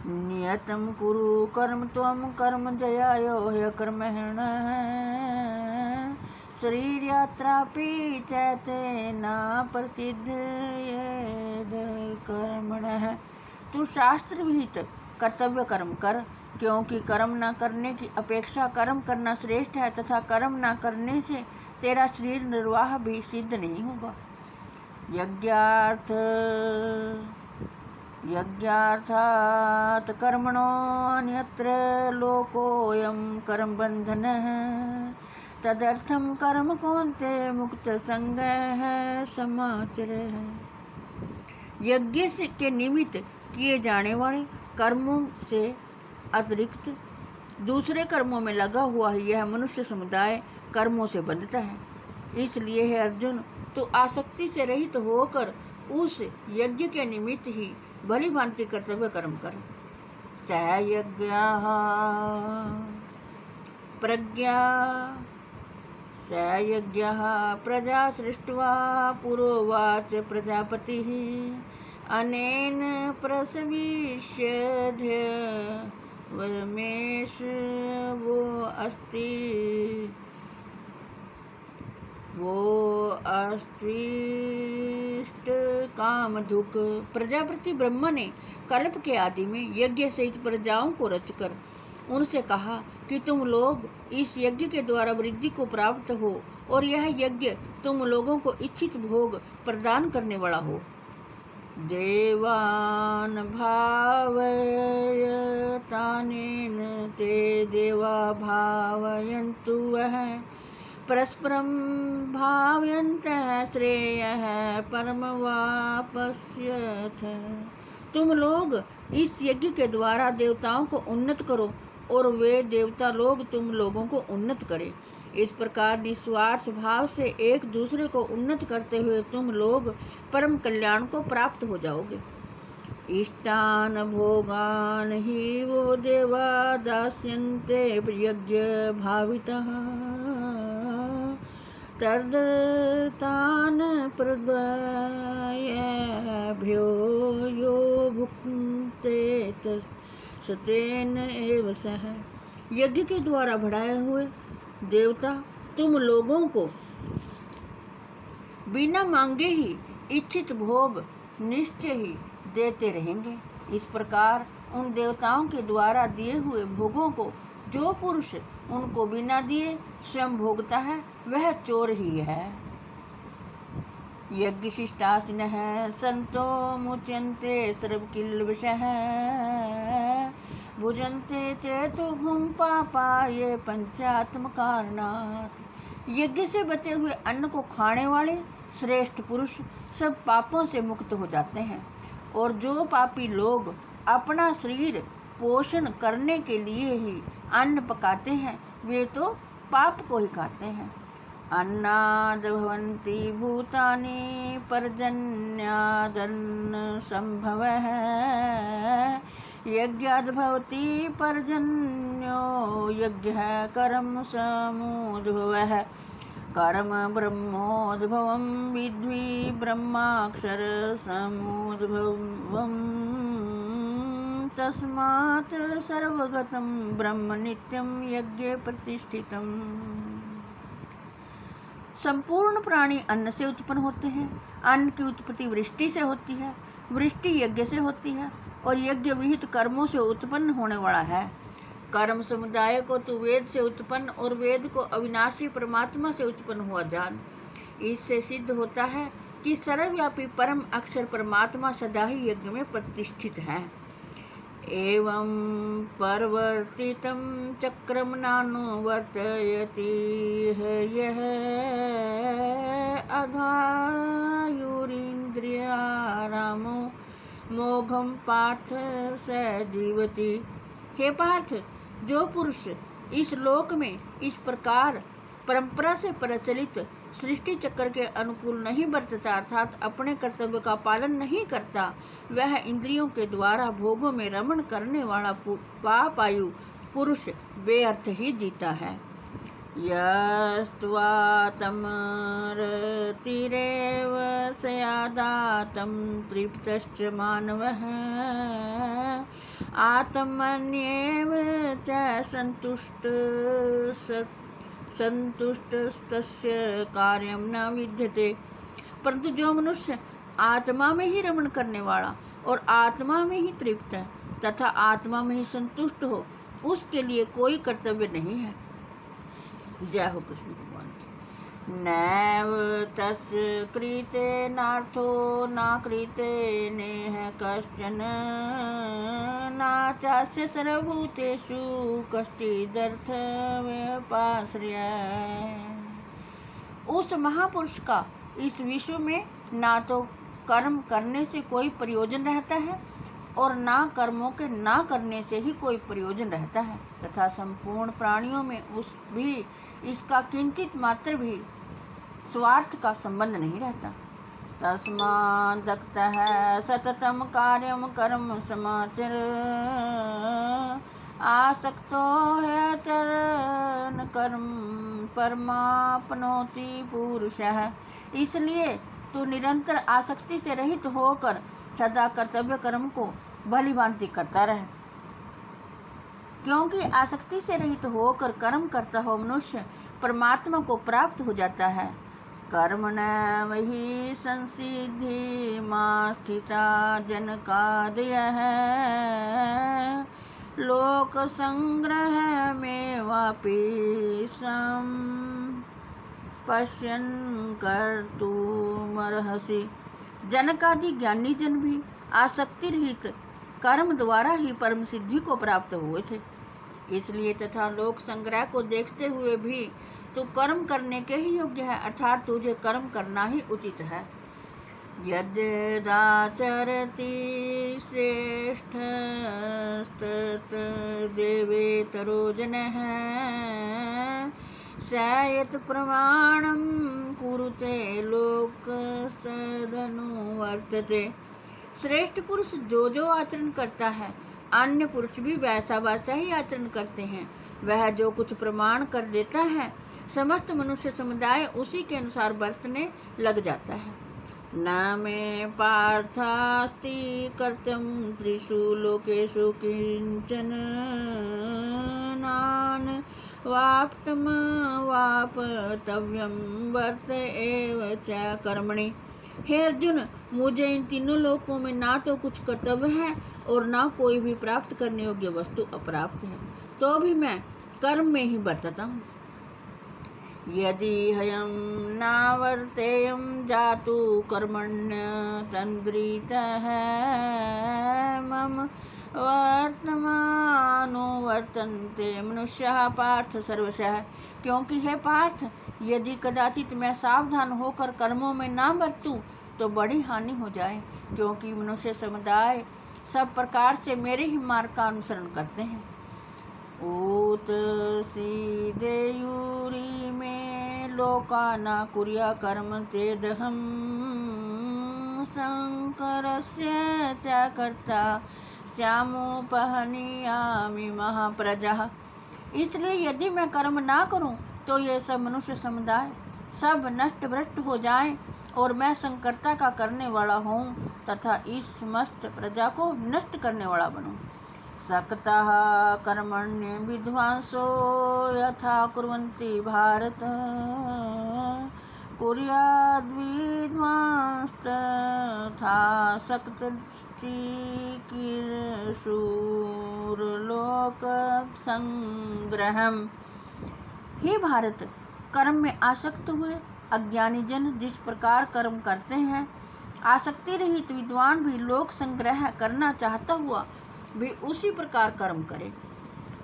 नियतं कुरु कर्म त्वं कर्म जयायो ह्यकर्महण शरीर यात्रापि चैतेन प्रसिद्ध यद कर्मणः। तू शास्त्र विहित कर्तव्य कर्म कर, क्योंकि कर्म न करने की अपेक्षा कर्म करना श्रेष्ठ है, तथा कर्म न करने से तेरा शरीर निर्वाह भी सिद्ध नहीं होगा। यज्ञार्थात् कर्मणोऽन्यत्र लोकोऽयं कर्मबन्धनः तदर्थं कर्म कौन्तेय मुक्तसंगः समाचरः। यज्ञ के निमित्त किए जाने वाले कर्मों से अतिरिक्त दूसरे कर्मों में लगा हुआ यह मनुष्य समुदाय कर्मों से बंधता है। इसलिए है अर्जुन, तो आसक्ति से रहित होकर उस यज्ञ के निमित्त ही भली भांति कर्तव्य कर्म कर। सयज्ञः प्रजा सृष्ट्वा पुरोवाच प्रजापतिः अनेन प्रसविष्यद्य वमेश वो अस्त्विष्ट कामधुक। प्रजापति ब्रह्मा ने कल्प के आदि में यज्ञ सहित प्रजाओं को रचकर उनसे कहा कि तुम लोग इस यज्ञ के द्वारा वृद्धि को प्राप्त हो, और यह यज्ञ तुम लोगों को इच्छित भोग प्रदान करने वाला हो। देवान भावयतानेन ते देवा भावयन्तु वः परस्परं भावयन्तः श्रेयः परमवाप्स्यथ। तुम लोग इस यज्ञ के द्वारा देवताओं को उन्नत करो, और वे देवता लोग तुम लोगों को उन्नत करें। इस प्रकार निस्वार्थ भाव से एक दूसरे को उन्नत करते हुए तुम लोग परम कल्याण को प्राप्त हो जाओगे। इष्टान भोगान ही वो देवा दास्यन्ते यज्ञ भावितः तद्तान प्रदयभ्यो यो भुक्ते सतेन एव सः। यज्ञ के द्वारा बढ़ाए हुए देवता तुम लोगों को बिना मांगे ही इच्छित भोग निश्चय ही देते रहेंगे। इस प्रकार उन देवताओं के द्वारा दिए हुए भोगों को जो पुरुष उनको बिना दिए स्वयं भोगता है, वह चोर ही है। यज्ञ शिष्टासिनः संतो मुच्यन्ते सर्वकिल्बिषः भुजन्ते चेतुघुं पापा ये पंचात्म कारणात्। यज्ञ से बचे हुए अन्न को खाने वाले श्रेष्ठ पुरुष सब पापों से मुक्त हो जाते हैं, और जो पापी लोग अपना शरीर पोषण करने के लिए ही अन्न पकाते हैं, वे तो पाप को ही खाते हैं। अन्नाद भवन्ति भूतानि पर्जन्यादन्न संभवः यज्ञाद् भवति पर्जन्यो यज्ञः कर्म समुद्भवः कर्म ब्रह्मोद्भवं विद्धि ब्रह्माक्षर समुद्भवम् तस्मात् सर्वगतं ब्रह्म नित्यं यज्ञे प्रतिष्ठितम्। संपूर्ण प्राणी अन्न से उत्पन्न होते हैं। अन्न की उत्पत्ति वृष्टि से होती है, वृष्टि यज्ञ से होती है, और यज्ञ विहित कर्मों से उत्पन्न होने वाला है। कर्म समुदाय को तू वेद से उत्पन्न और वेद को अविनाशी परमात्मा से उत्पन्न हुआ जान। इससे सिद्ध होता है कि सर्वव्यापी परम अक्षर परमात्मा सदा ही यज्ञ में प्रतिष्ठित है। एवं परवर्तितं चक्रम नानुवर्तयति यः अघायुरिन्द्रियारामो मोघम पार्थ स जीवति। हे पार्थ, जो पुरुष इस लोक में इस प्रकार परंपरा से प्रचलित सृष्टि चक्र के अनुकूल नहीं बरतता, अर्थात अपने कर्तव्य का पालन नहीं करता, वह इंद्रियों के द्वारा भोगों में रमण करने वाला पापायु पुरुष बेअर्थ ही जीता है। यस्त्वातमरतिरेव स्यादातं तृप्तश्च मानवः आत्मन्येव च संतुष्टस्तस्य कार्यं न विद्यते। परंतु जो मनुष्य आत्मा में ही रमण करने वाला और आत्मा में ही तृप्त है तथा आत्मा में ही संतुष्ट हो, उसके लिए कोई कर्तव्य नहीं है। जय हो कृष्ण भगवान की। नैव तस्य कृते नार्थो न कृते नेह कश्चन न चास्य सर्वभूतेषु कश्चिदर्थ व्यपाश्रय। उस महापुरुष का इस विश्व में ना तो कर्म करने से कोई प्रयोजन रहता है और ना कर्मों के ना करने से ही कोई प्रयोजन रहता है, तथा संपूर्ण प्राणियों में उस भी इसका किंचित मात्र भी स्वार्थ का संबंध नहीं रहता। तस्मादक्तः सततम कार्यम कर्म समाचर आसक्तो है चरण कर्म परमाप्नोति पुरुषः। इसलिए तू निरंतर आसक्ति से रहित होकर सदा कर्तव्य कर्म को भली भांति करता रहे, क्योंकि आसक्ति से रहित होकर कर्म करता हो मनुष्य परमात्मा को प्राप्त हो जाता है। कर्मणैव हि संसिद्धि मा स्थिता जनकादयः लोक संग्रह में वापि पश्यन् कर्तुमर्हसि। जनकादि ज्ञानी जन भी आसक्ति रहित कर्म द्वारा ही परम सिद्धि को प्राप्त हुए थे। इसलिए तथा लोक संग्रह को देखते हुए भी तू कर्म करने के ही योग्य है, अर्थात तुझे कर्म करना ही उचित है। यद्यदाचरति श्रेष्ठस्तत् देवेतरो जनः सयत् प्रमाणं कुरुते लोकस्तदनुवर्तते। श्रेष्ठ पुरुष जो जो आचरण करता है अन्य पुरुष भी वैसा वैसा ही आचरण करते हैं। वह जो कुछ प्रमाण कर देता है समस्त मनुष्य समुदाय उसी के अनुसार बरतने लग जाता है। न मे पार्थास्ति कर्तुं त्रिषु लोकेषु किंचन नान वाप्तम वापतव्यम वर्त एव च कर्मणि। हे अर्जुन, मुझे इन तीनों लोकों में ना तो कुछ कर्तव्य है और ना कोई भी प्राप्त करने योग्य वस्तु अप्राप्त है, तो भी मैं कर्म में ही बरतता हूँ। यदि हयं नावर्तेयं जातु कर्मण्य तन्द्रितः मम वर्तमानो वर्तन्ते मनुष्यः पार्थ सर्वशः। क्योंकि हे पार्थ, यदि कदाचित मैं सावधान होकर कर्मों में ना बरतूं तो बड़ी हानि हो जाए, क्योंकि मनुष्य समुदाय सब प्रकार से मेरे ही मार्ग का अनुसरण करते हैं। ऊत सीदेयुरी में लोका न कुर्या कर्म चेदहम शंकरस्य च कर्ता श्यामोपहनियामि महाप्रजा। इसलिए यदि मैं कर्म ना करूं तो ये सब मनुष्य समुदाय सब नष्ट भ्रष्ट हो जाएं और मैं संकर्ता का करने वाला हूँ तथा इस समस्त प्रजा को नष्ट करने वाला बनूं। सक्तः कर्मण्य विद्वांसो यथा कुर्वन्ति भारत कुर्याद् विद्वांस्तथा सक्तश्चिकीर्षुर्लोक संग्रहम्। हे भारत, कर्म में आसक्त हुए अज्ञानी जन जिस प्रकार कर्म करते हैं, आसक्ति रहित विद्वान भी लोक संग्रह करना चाहता हुआ भी उसी प्रकार कर्म करे।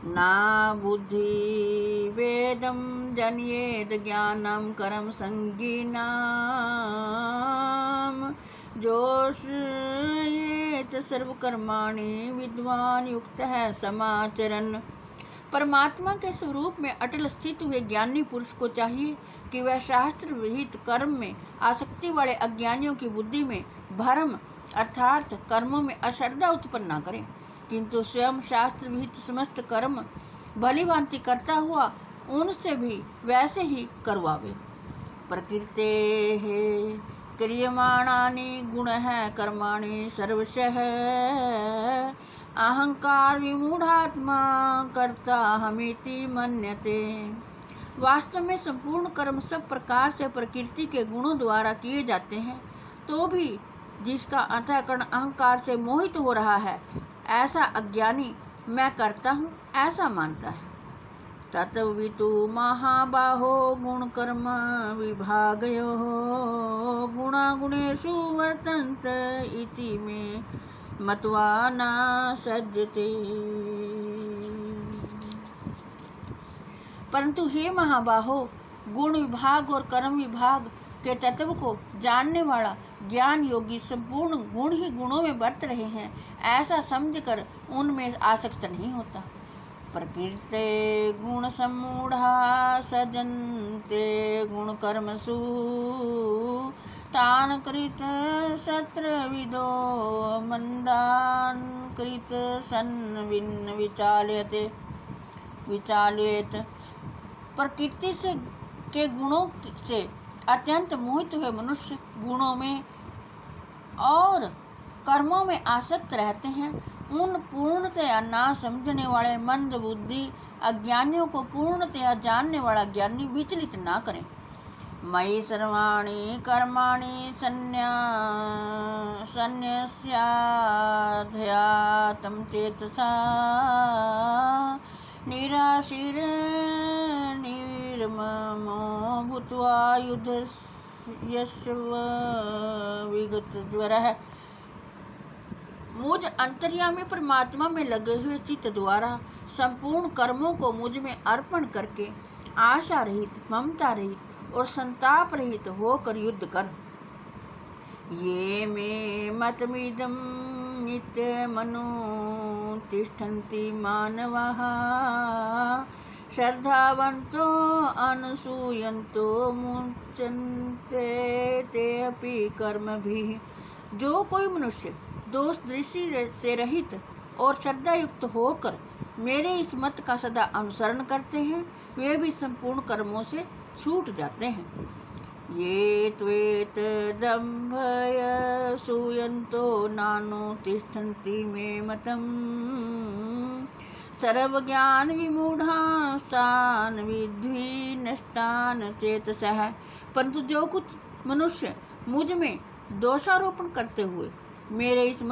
ना बुद्धि वेदम जनियेद ज्ञानम कर्म संगीनाम जोषयेत सर्वकर्माणि विद्वान युक्त है समाचरन। परमात्मा के स्वरूप में अटल स्थित हुए ज्ञानी पुरुष को चाहिए कि वह शास्त्र विहित कर्म में आसक्ति वाले अज्ञानियों की बुद्धि में भ्रम अर्थात कर्मों में अश्रद्धा उत्पन्न न करें, किंतु स्वयं शास्त्र विहित समस्त कर्म भली भांति करता हुआ उनसे भी वैसे ही करवावे। प्रकृते क्रियमाणानि गुणः कर्माणि सर्वशः अहंकार विमूढ़ात्मा कर्ता हमेति मन्यते। वास्तव में संपूर्ण कर्म सब प्रकार से प्रकृति के गुणों द्वारा किए जाते हैं, तो भी जिसका अंतःकरण अहंकार से मोहित हो रहा है, ऐसा अज्ञानी मैं करता हूँ ऐसा मानता है। तत्वितु महाबाहो गुण कर्म विभागयोः गुणागुणेषु वर्तन्त इति में मत्वा न सज्जते। परंतु हे महाबाहो, गुण विभाग और कर्म विभाग के तत्व को जानने वाला ज्ञान योगी संपूर्ण गुण ही गुणों में बरत रहे हैं ऐसा समझकर उनमें आसक्त नहीं होता। प्रकृते गुण सम्मूढ़ा सजन्ते गुण कर्मसु तान कृत सत्रविदो मंदान कृत सन्विन विचाल्येत। प्रकृति से के गुणों से अत्यंत मोहित हुए मनुष्य गुणों में और कर्मों में आसक्त रहते हैं। उन पूर्णतया ना समझने वाले मंद बुद्धि अज्ञानियों को पूर्णतया जानने वाला ज्ञानी विचलित ना करें। मयि सर्वाणि कर्माणि संन्यस्याध्यात्म चेतसा निराशीर निर्ममो भूत्वा युद्धस्य विगत ज्वरः। मुझ अंतर्यामी परमात्मा में लगे हुए चित्त द्वारा संपूर्ण कर्मों को मुझ में अर्पण करके आशा रहित, ममता रहित और संताप रहित होकर युद्ध कर। ये मे मतमिदं नित्यमनु तिष्ठन्ति मानवाः श्रद्धावन्तो अनुसूयन्तो मुच्यन्ते ते अपि कर्मभिः। जो कोई मनुष्य दोष दृष्टि से रहित और श्रद्धायुक्त होकर मेरे इस मत का सदा अनुसरण करते हैं, वे भी संपूर्ण कर्मों से छूट जाते हैं। ये त्वेत दम्भय सूयन्तो नानु तिष्ठन्ति मे मतम् सर्वज्ञान विमूढ़ास्तान विद्धि नष्टान चेतसः। परंतु जो कुछ मनुष्य मुझ में दोषारोपण करते हुए मेरे इस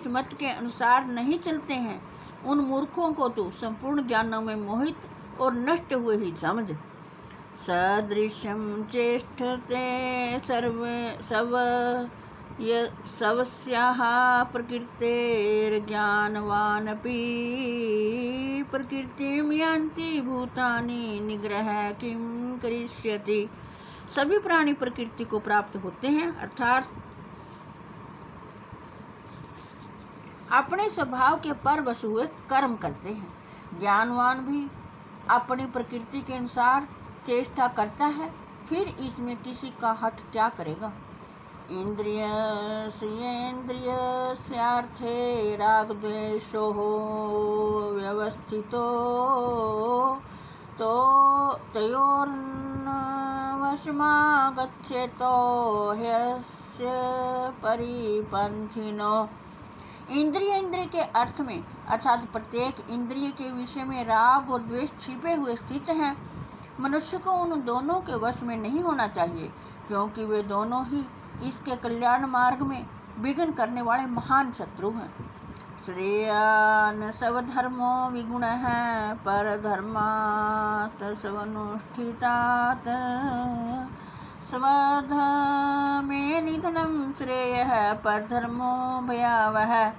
मत के अनुसार नहीं चलते हैं, उन मूर्खों को तो संपूर्ण ज्ञानों में मोहित और नष्ट हुए ही समझ। सदृशं चेष्टते सवस्याः प्रकृतेर्ज्ञानवानपि प्रकृतिं यान्ति भूतानि निग्रह किं करिष्यति। सभी प्राणी प्रकृति को प्राप्त होते हैं, अर्थात अपने स्वभाव के परवश हुए कर्म करते हैं। ज्ञानवान भी अपनी प्रकृति के अनुसार चेष्टा करता है, फिर इसमें किसी का हठ क्या करेगा। इंद्रियस्यार्थे राग द्वेषो व्यवस्थितो तो तयोर्वशमागच्छेतो ह्यस्य परिपन्थिनो। इंद्रिय के अर्थ में अर्थात प्रत्येक इंद्रिय के विषय में राग और द्वेष छिपे हुए स्थित हैं। मनुष्य को उन दोनों के वश में नहीं होना चाहिए, क्योंकि वे दोनों ही इसके कल्याण मार्ग में विघ्न करने वाले महान शत्रु हैं। श्रेयान् स्वधर्मो विगुणः परधर्मात् स्वनुष्ठितात् स्वधर्मे निधनं श्रेयः परधर्मो भयावह।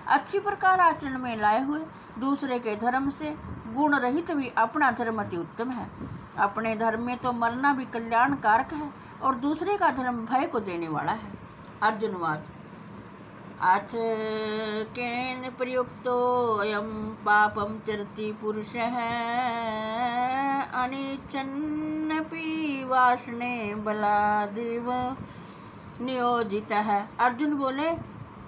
अच्छी प्रकार आचरण में लाए हुए दूसरे के धर्म से गुण रहित भी अपना धर्म अति उत्तम है। अपने धर्म में तो मरना भी कल्याण कारक है और दूसरे का धर्म भय को देने वाला है। अर्जुनवाद। अथ केन प्रयुक्तो अयं पापं चरति पुरुषः अनिच्छन्नपि वासने बलादेव नियोजितः। अर्जुन बोले,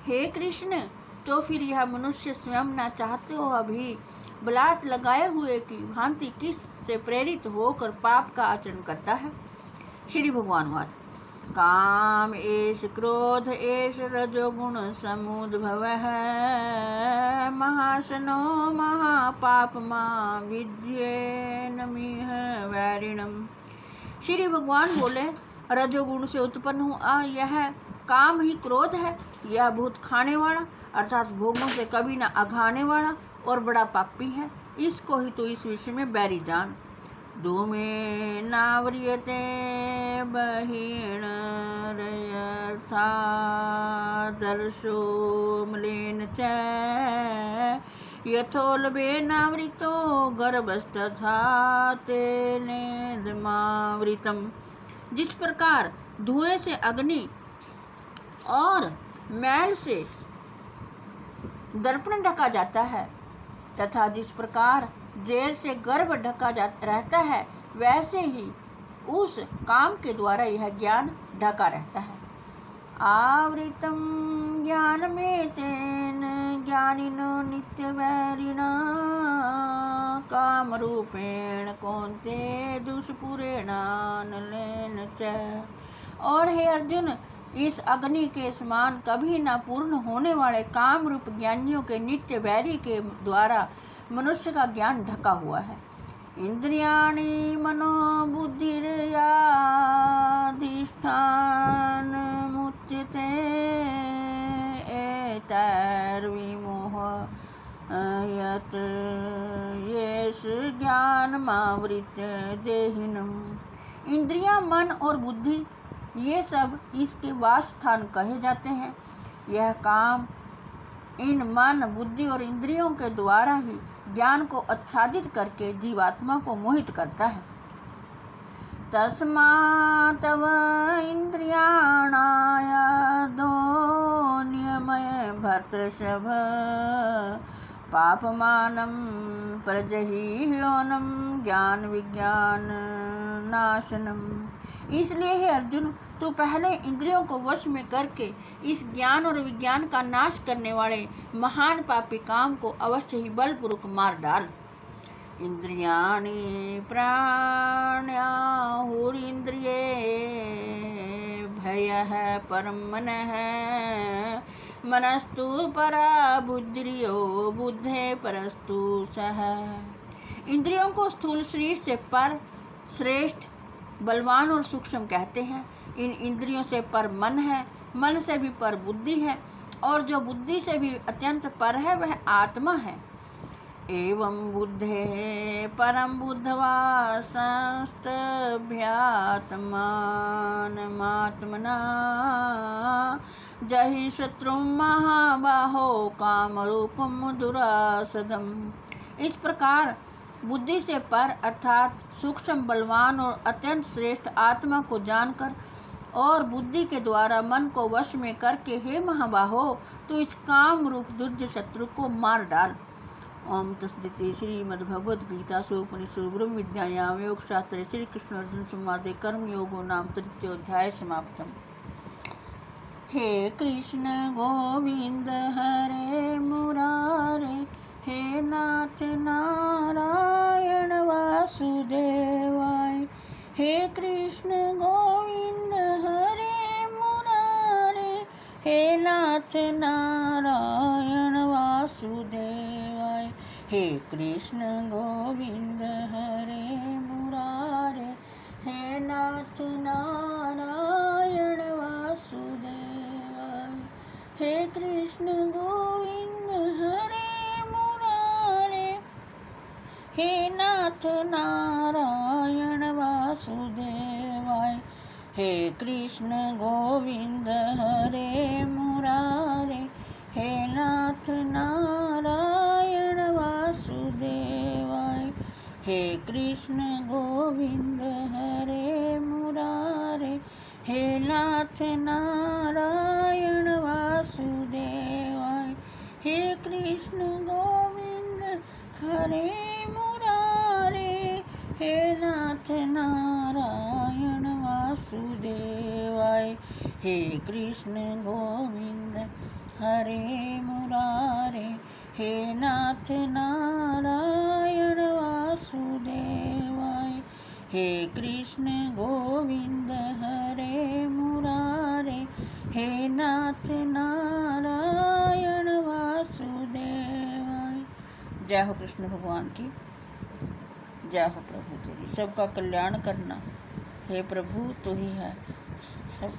हे कृष्ण, तो फिर यह मनुष्य स्वयं न चाहते हुआ भी बलात् लगाए हुए की भांति किस से प्रेरित होकर पाप का आचरण करता है। श्री भगवान वाद। काम एष क्रोध एष रजोगुण समुद्भवः महाशनो महापापमा विद्येन मिह वैरिणम्। श्री भगवान बोले, रजोगुण से उत्पन्न हुआ यह काम ही क्रोध है। यह भूत खाने वाला अर्थात भोगों से कभी न अघाने वाला और बड़ा पापी है। इसको ही तो इस विषय में बैरी जान। धूमे नाव्रियते बहिण रयथा दर्शो मलेन च यथोलभे नावृतो गर्भस्तथा तेनेदमावृतम्। जिस प्रकार धुएं से अग्नि और मैल से दर्पण ढका जाता है तथा जिस प्रकार जेर से गर्भ ढका रहता है, वैसे ही उस काम के द्वारा यह ज्ञान ढका रहता है। आवृतम ज्ञान में तेन ज्ञानिनो नित्य वैरिणा काम रूपेण कौन्ते दुष्पुरेणानलेन च। और हे अर्जुन, इस अग्नि के समान कभी न पूर्ण होने वाले काम रूप ज्ञानियों के नित्य वैरी के द्वारा मनुष्य का ज्ञान ढका हुआ है। इंद्रियाणि मनोबुद्धिर्याधिष्ठान मुच्यते एतैर्विमोहयत् येष ज्ञानमावृत्य देहिनम्। इंद्रियां, मन और बुद्धि ये सब इसके वास स्थान कहे जाते हैं। यह काम इन मन, बुद्धि और इंद्रियों के द्वारा ही ज्ञान को आच्छादित करके जीवात्मा को मोहित करता है। तस्मात् तव इंद्रियाणायधो नियमय भर्तृषभ पापमानं प्रजह्योनं ज्ञान विज्ञान नाशनम्। इसलिए हे अर्जुन, तू पहले इंद्रियों को वश में करके इस ज्ञान और विज्ञान का नाश करने वाले महान पापी काम को अवश्य ही बलपूर्वक मार डाल। इंद्रियाणि प्राण्याहुरिन्द्रिये भयः परं मनः मनस्तु परा बुद्धिर्यो बुद्धे परस्तु सः। इंद्रियों को स्थूल शरीर से पर, श्रेष्ठ, बलवान और सूक्ष्म कहते हैं। इन इंद्रियों से पर मन है, मन से भी पर बुद्धि है, और जो बुद्धि से भी अत्यंत पर है वह आत्मा है। एवं बुद्धे परम बुद्धवा संस्तभ्यात्मानमात्मना जहि शत्रुं महाबाहो कामरूपं दुरासदम्। इस प्रकार बुद्धि से पर अर्थात सूक्ष्म, बलवान और अत्यंत श्रेष्ठ आत्मा को जानकर और बुद्धि के द्वारा मन को वश में करके हे महाबाहो, तो इस काम रूप दुर्ज शत्रु को मार डाल। ओम तस्दिति। श्रीमद्भगवद्गीतासु उपनिषदु ब्रह्म विद्यायां योगशास्त्रे श्री कृष्ण अर्जुन संवादे कर्म योगो नाम तृतीयोऽध्यायः समाप्तम्। हे कृष्ण गोविंद हरे मुरारे, हे नाथ नारायण वासुदेवाय। हे कृष्ण गोविंद हरे मुरारे, हे नाथ नारायण वासुदेवाय। हे कृष्ण गोविंद हरे मुरारे, हे नाथ नारायण वासुदेवाय। हे कृष्ण गोविंद हरे मुरारे, हे नाथ नारायण वासुदेवाय। हे कृष्ण गोविंद हरे मुरारे, हे नाथ नारायण वासुदेवाय। हे कृष्ण गोविंद हरे मुरारे, हे नाथ नारायण वासुदेवाय। हे कृष्ण गोविंद हरे मुरारे, हे नाथ नारायण वासुदेवाय। हे कृष्ण गोविंद हरे मुरारे, हे नाथ नारायण वासुदेवाय। हे कृष्ण गोविंद हरे मुरारे। हे नाथ नारायण वासुदेवाय। जय हो कृष्ण भगवान की, जय हो प्रभु तेरी। सबका कल्याण करना हे प्रभु तू ही है सब।